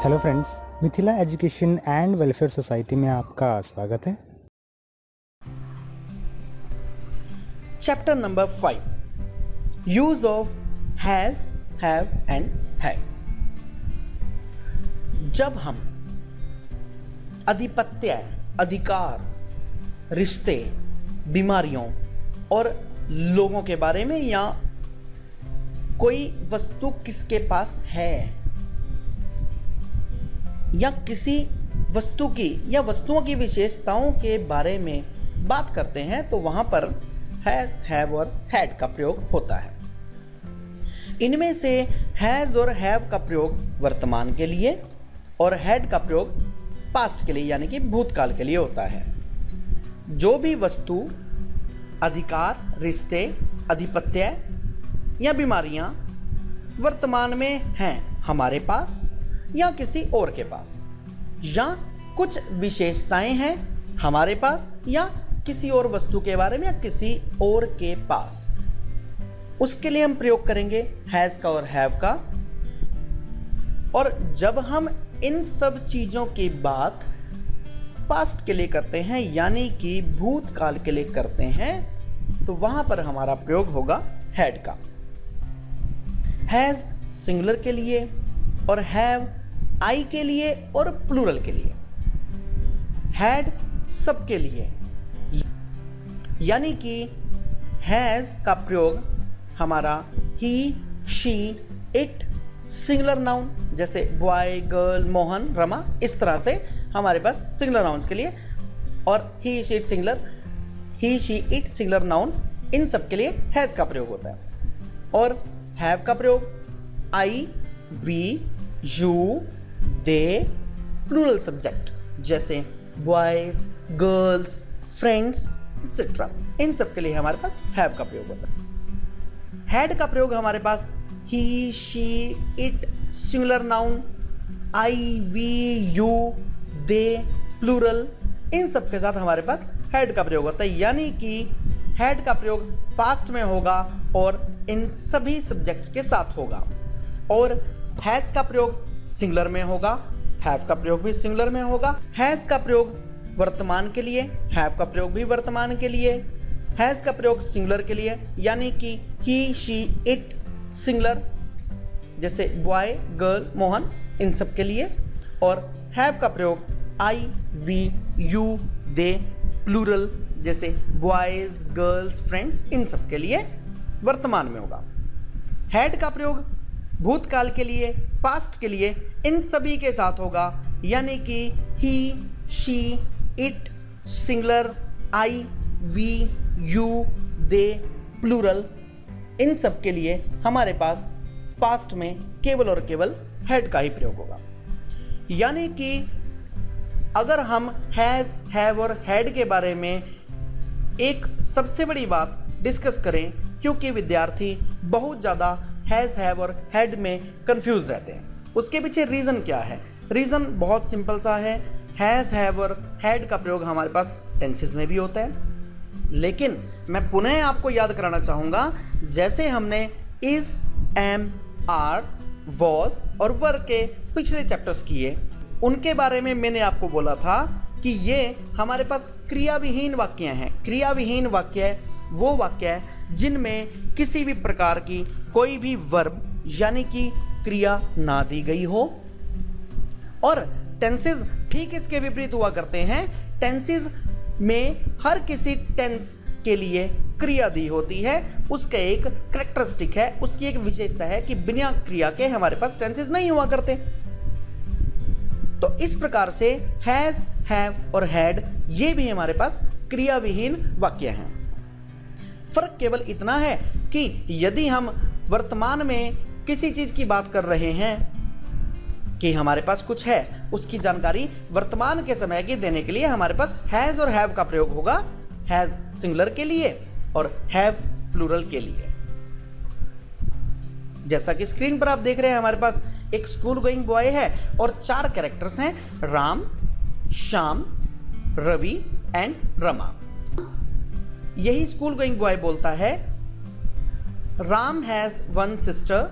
Hello friends, Mithila education and welfare society में आपका स्वागत है। Chapter number 5, use of has, have and had. जब हम आधिपत्य, अधिकार, रिश्ते, बीमारियों और लोगों के बारे में या कोई वस्तु किसके पास है या किसी वस्तु की या वस्तुओं की विशेषताओं के बारे में बात करते हैं तो वहां पर हैज, हैव और हैड का प्रयोग होता है। इनमें से हैज और हैव का प्रयोग वर्तमान के लिए और हैड का प्रयोग पास्ट के लिए यानी कि भूतकाल के लिए होता है। जो भी वस्तु, अधिकार, रिश्ते, आधिपत्य या बीमारियां वर्तमान में हैं हमारे पास या किसी और के पास, या कुछ विशेषताएं हैं हमारे पास या किसी और वस्तु के बारे में या किसी और के पास, उसके लिए हम प्रयोग करेंगे हैज का और हैव का। और जब हम इन सब चीजों की बात पास्ट के लिए करते हैं यानी कि भूतकाल के लिए करते हैं तो वहां पर हमारा प्रयोग होगा हैड का। हैज सिंगुलर के लिए और हैव आई के लिए और प्लूरल के लिए, हैड सबके लिए, यानी कि हैज का प्रयोग हमारा ही, शी, इट, सिंगुलर नाउन जैसे बॉय, गर्ल, मोहन, रमा, इस तरह से हमारे पास सिंगुलर नाउन्स के लिए, और he, she, it singular, he, she, it singular noun, इन सब के लिए हैज का प्रयोग होता है। और हैव का प्रयोग I, we, you, they, plural subject जैसे बॉयज, गर्ल्स, फ्रेंड्स एक्सेट्रा, इन सब के लिए हमारे पास हैव का प्रयोग होता है। हैड का प्रयोग हमारे पास he, she, it singular noun, I, we, you, they, plural, इन सब के साथ हमारे पास हैड का प्रयोग होता है, यानी कि हैड का प्रयोग पास्ट में होगा और इन सभी सब्जेक्ट्स के साथ होगा। और हैज का प्रयोग सिंगुलर में होगा, हैव का प्रयोग भी सिंगुलर में होगा। हैज का प्रयोग वर्तमान के लिए, हैव का प्रयोग भी वर्तमान के लिए, हैज का प्रयोग सिंगुलर के लिए यानी कि ही, शी, इट सिंगुलर जैसे बॉय, गर्ल, मोहन, इन सब के लिए, और हैव का प्रयोग I, we, you, they, plural जैसे बॉयज, गर्ल्स, फ्रेंड्स, इन सब के लिए वर्तमान में होगा। हैड का प्रयोग भूतकाल के लिए, पास्ट के लिए, इन सभी के साथ होगा यानी कि he, she, it singular, I, we, you, they, plural, इन सब के लिए हमारे पास पास्ट में केवल और केवल हैड का ही प्रयोग होगा। यानी कि अगर हम हैज, हैव और हैड के बारे में एक सबसे बड़ी बात डिस्कस करें, क्योंकि विद्यार्थी बहुत ज़्यादा हैज, हैव और हैड में कंफ्यूज रहते हैं, उसके पीछे रीज़न क्या है? रीज़न बहुत सिंपल सा है। हैज, हैव और हैड का प्रयोग हमारे पास टेंसेस में भी होता है, लेकिन मैं पुनः आपको याद कराना चाहूँगा, जैसे हमने इज, एम, आर, वॉज और वर के पिछले चैप्टर्स किए, उनके बारे में मैंने आपको बोला था कि ये हमारे पास क्रियाविहीन वाक्य हैं। क्रियाविहीन वाक्य वो वाक्य है जिनमें किसी भी प्रकार की कोई भी वर्ब यानी कि क्रिया ना दी गई हो, और टेंसेस ठीक इसके विपरीत हुआ करते हैं। टेंसेस में हर किसी टेंस के लिए क्रिया दी होती है, उसका एक कैरेक्टरिस्टिक है, उसकी एक विशेषता है कि बिना क्रिया के हमारे पास टेंसेस नहीं हुआ करते। तो इस प्रकार से हैज, हैव और हैड ये भी हमारे पास क्रियाविहीन वाक्य हैं। फर्क केवल इतना है कि यदि हम वर्तमान में किसी चीज की बात कर रहे हैं कि हमारे पास कुछ है, उसकी जानकारी वर्तमान के समय की देने के लिए हमारे पास हैज और हैव का प्रयोग होगा, हैज सिंगुलर के लिए और हैव प्लूरल के लिए। जैसा कि स्क्रीन पर आप देख रहे हैं, हमारे पास एक स्कूल गोइंग बॉय है और 4 कैरेक्टर्स हैं, राम, श्याम, रवि एंड रमा। यही स्कूल गोइंग बॉय बोलता है, राम हैज 1 सिस्टर,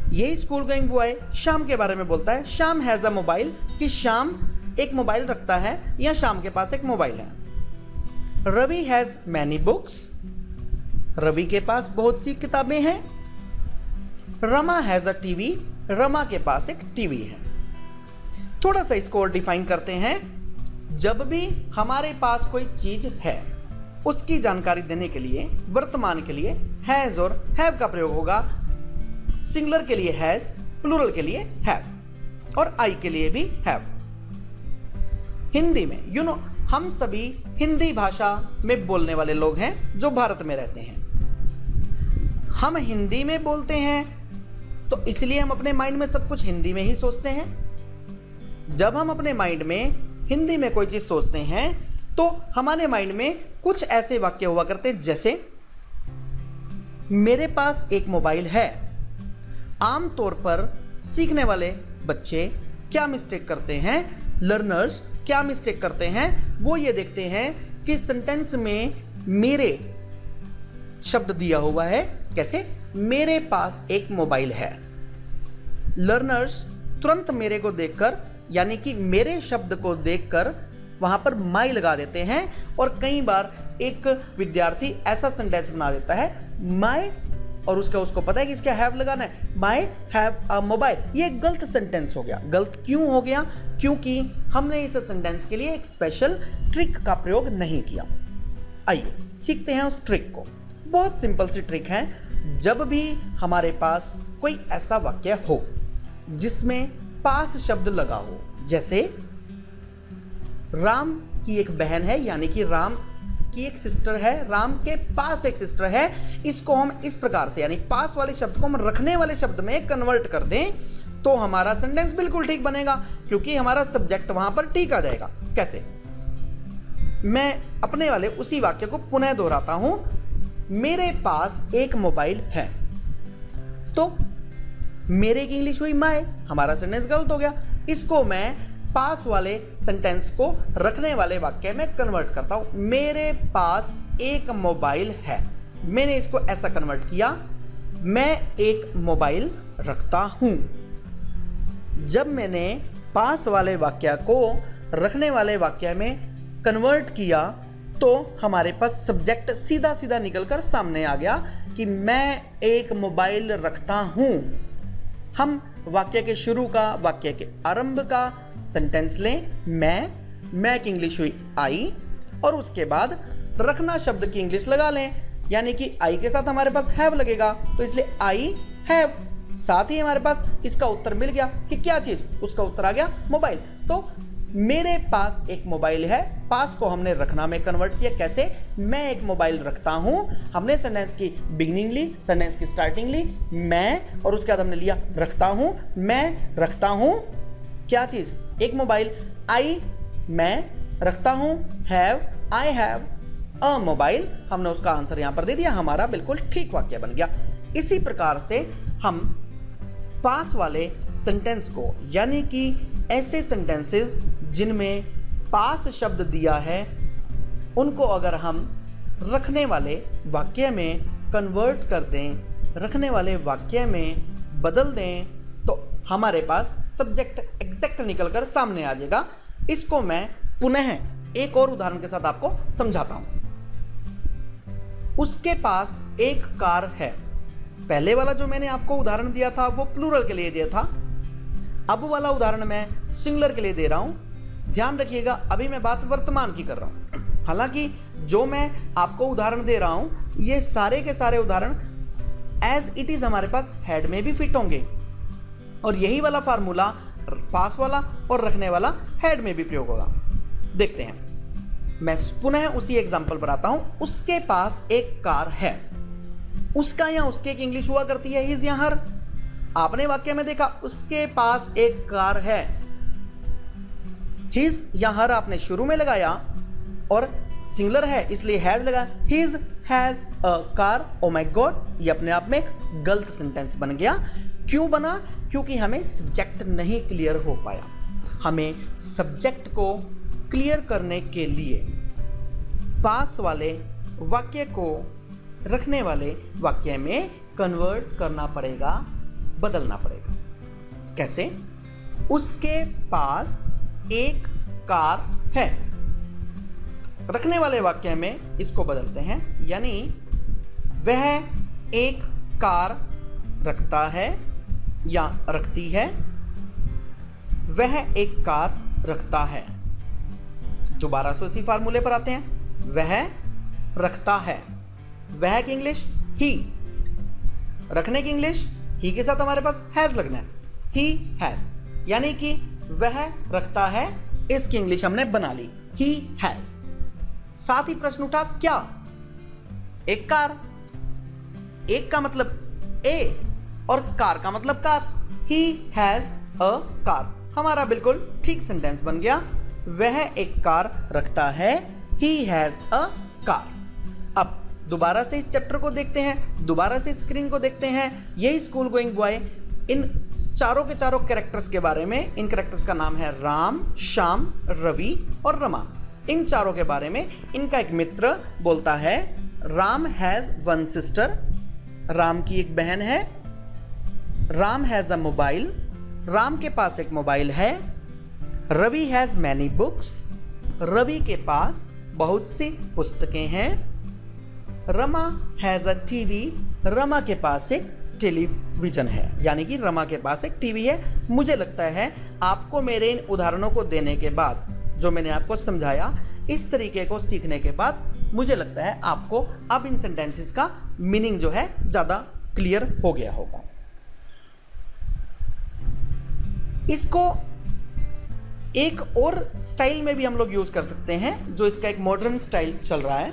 यही स्कूल गोइंग बॉय श्याम के बारे में बोलता है, श्याम हैज अ मोबाइल, कि श्याम एक मोबाइल रखता है या श्याम के पास एक मोबाइल है। Ravi has many books, Ravi के पास बहुत सी किताबें हैं। Rama has a TV, Rama के पास एक टीवी है। थोड़ा सा इसको और डिफाइन करते हैं। जब भी हमारे पास कोई चीज है उसकी जानकारी देने के लिए वर्तमान के लिए हैज और हैव का प्रयोग होगा। सिंगुलर के लिए हैज, प्लूरल के लिए हैव और आई के लिए भी हैव। हिंदी में हम सभी हिंदी भाषा में बोलने वाले लोग हैं जो भारत में रहते हैं। हम हिंदी में बोलते हैं तो इसलिए हम अपने माइंड में सब कुछ हिंदी में ही सोचते हैं। जब हम अपने माइंड में हिंदी में कोई चीज सोचते हैं तो हमारे माइंड में कुछ ऐसे वाक्य हुआ करते हैं जैसे मेरे पास एक मोबाइल है। आमतौर पर सीखने वाले बच्चे क्या मिस्टेक करते हैं, लर्नर्स क्या मिस्टेक करते हैं, वो ये देखते हैं कि सेंटेंस में मेरे शब्द दिया हुआ है। कैसे? मेरे पास एक मोबाइल है। लर्नर्स तुरंत मेरे को देखकर, यानी कि मेरे शब्द को देखकर वहां पर माई लगा देते हैं और कई बार एक विद्यार्थी ऐसा सेंटेंस बना देता है माई, और उसको पता है कि इसका हैव लगाना है, माई हैव अ मोबाइल। ये गलत सेंटेंस हो गया। गलत क्यों हो गया? क्योंकि हमने इस सेंटेंस के लिए एक स्पेशल ट्रिक का प्रयोग नहीं किया। आइए सीखते हैं उस ट्रिक को। बहुत सिंपल सी ट्रिक है। जब भी हमारे पास कोई ऐसा वाक्य हो जिसमें पास शब्द लगा हो, जैसे राम की एक बहन है, यानी कि राम की एक सिस्टर है, राम के पास एक सिस्टर है, इसको हम इस प्रकार से, यानी पास वाले शब्द को हम रखने वाले शब्द में कन्वर्ट कर दें तो हमारा सेंटेंस बिल्कुल ठीक बनेगा, क्योंकि हमारा सब्जेक्ट वहां पर ठीक आ जाएगा। कैसे? मैं अपने वाले उसी वाक्य को पुनः दोहराता हूं। मेरे पास एक मोबाइल है, तो मेरे की इंग्लिश हुई माय, हमारा सेंटेंस गलत हो गया। इसको मैं पास वाले सेंटेंस को रखने वाले वाक्य में कन्वर्ट करता हूं। मेरे पास एक मोबाइल है, मैंने इसको ऐसा कन्वर्ट किया, मैं एक मोबाइल रखता हूं। जब मैंने पास वाले वाक्य को रखने वाले वाक्य में कन्वर्ट किया तो हमारे पास सब्जेक्ट सीधा सीधा निकलकर सामने आ गया कि मैं एक मोबाइल रखता हूं। हम वाक्य के शुरू का, वाक्य के आरंभ का सेंटेंस लें, मैं की इंग्लिश हुई आई, और उसके बाद रखना शब्द की इंग्लिश लगा लें, यानी कि आई के साथ हमारे पास हैव लगेगा, तो इसलिए आई हैव। साथ ही हमारे पास इसका उत्तर मिल गया कि क्या चीज, उसका उत्तर आ गया मोबाइल। तो मेरे पास एक मोबाइल है, पास को हमने रखना में कन्वर्ट किया। कैसे? मैं एक मोबाइल रखता हूं। हमने सेंटेंस की बिगिनिंग ली, सेंटेंस की स्टार्टिंग ली, मैं, और उसके बाद हमने लिया रखता हूं। मैं रखता हूं क्या चीज? एक मोबाइल। आई मैं रखता हूं, have I have a mobile, हमने उसका आंसर यहां पर दे दिया, हमारा बिल्कुल ठीक वाक्य बन गया। इसी प्रकार से हम पास वाले सेंटेंस को, यानी कि ऐसे सेंटेंसेस जिनमें पास शब्द दिया है, उनको अगर हम रखने वाले वाक्य में कन्वर्ट कर दें, रखने वाले वाक्य में बदल दें, तो हमारे पास सब्जेक्ट एग्जैक्ट निकलकर सामने आ जाएगा। इसको मैं पुनः एक और उदाहरण के साथ आपको समझाता हूं। उसके पास एक कार है। पहले वाला जो मैंने आपको उदाहरण दिया था वो प्लूरल के लिए दिया था, अब वाला उदाहरण मैं सिंगुलर के लिए दे रहा हूं। ध्यान रखिएगा, अभी मैं बात वर्तमान की कर रहा हूं। हालांकि जो मैं आपको उदाहरण दे रहा हूं ये सारे के सारे उदाहरण एज इट इज हमारे पास हेड में भी फिट होंगे, और यही वाला फार्मूला पास वाला और रखने वाला हेड में भी प्रयोग होगा। देखते हैं, मैं पुनः उसी एग्जांपल पर आता हूं। उसके पास एक कार है। उसका या उसके की इंग्लिश हुआ करती है हिज या हर। आपने वाक्य में देखा उसके पास एक कार है, हिज या हर आपने शुरू में लगाया और सिंगुलर है इसलिए हैज लगा, his has a car. Oh my God, ये अपने आप में एक गलत सेंटेंस बन गया। क्यों बना? क्योंकि हमें सब्जेक्ट नहीं क्लियर हो पाया। हमें सब्जेक्ट को क्लियर करने के लिए पास वाले वाक्य को रखने वाले वाक्य में कन्वर्ट करना पड़ेगा। बदलना पड़ेगा। कैसे? उसके पास एक कार है। रखने वाले वाक्य में इसको बदलते हैं, यानी वह एक कार रखता है या रखती है। वह एक कार रखता है। दोबारा से उसी फार्मूले पर आते हैं। वह रखता है। वह की इंग्लिश ही, रखने की इंग्लिश ही के साथ हमारे पास हैज लगना है। ही हैज, यानी कि वह रखता है, इसकी इंग्लिश हमने बना ली, ही हैज। साथ ही प्रश्न उठा क्या? एक कार। एक का मतलब ए और कार का मतलब car. He has a car. हमारा बिल्कुल ठीक सेंटेंस बन गया। वह एक कार रखता है। He has a car. अब दोबारा से इस चैप्टर को देखते हैं, दोबारा से स्क्रीन को देखते हैं। यही स्कूल गोइंग बॉय इन चारों के चारों कैरेक्टर्स के बारे में, इन कैरेक्टर्स का नाम है राम, श्याम, रवि और रमा। इन चारों के बारे में इनका एक मित्र बोलता है, Ram has one sister, Ram की एक बहन है। Ram has a mobile, Ram के पास एक मोबाइल है। Ravi has many books, Ravi के पास बहुत सी पुस्तकें हैं। Rama has a TV, Rama के पास एक टेलीविजन है, यानी कि रमा के पास एक टीवी है। मुझे लगता है आपको मेरे इन उदाहरणों को देने के बाद, जो मैंने आपको समझाया, इस तरीके को सीखने के बाद मुझे लगता है आपको अब इन सेंटेंसेस का मीनिंग जो है ज़्यादा क्लियर हो गया होगा। इसको एक और स्टाइल में भी हम लोग यूज कर सकते हैं, जो इसका एक मॉडर्न स्टाइल चल रहा है।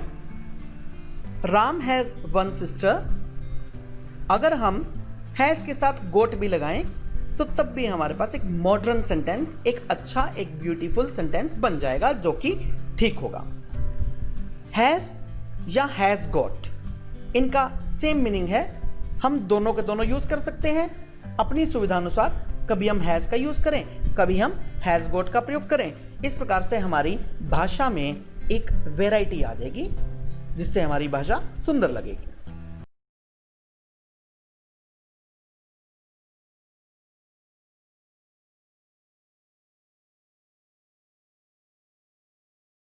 राम हैज वन सिस्टर, अगर हम हैज के साथ गोट भी लगाएं तो तब भी हमारे पास एक मॉडर्न सेंटेंस, एक अच्छा, एक ब्यूटीफुल सेंटेंस बन जाएगा, जो कि ठीक होगा। हैज या हैज गॉट, इनका सेम मीनिंग है। हम दोनों के दोनों यूज कर सकते हैं अपनी सुविधा अनुसार। कभी हम हैज का यूज करें, कभी हम हैज गॉट का प्रयोग करें। इस प्रकार से हमारी भाषा में एक वैरायटी आ जाएगी, जिससे हमारी भाषा सुंदर लगेगी।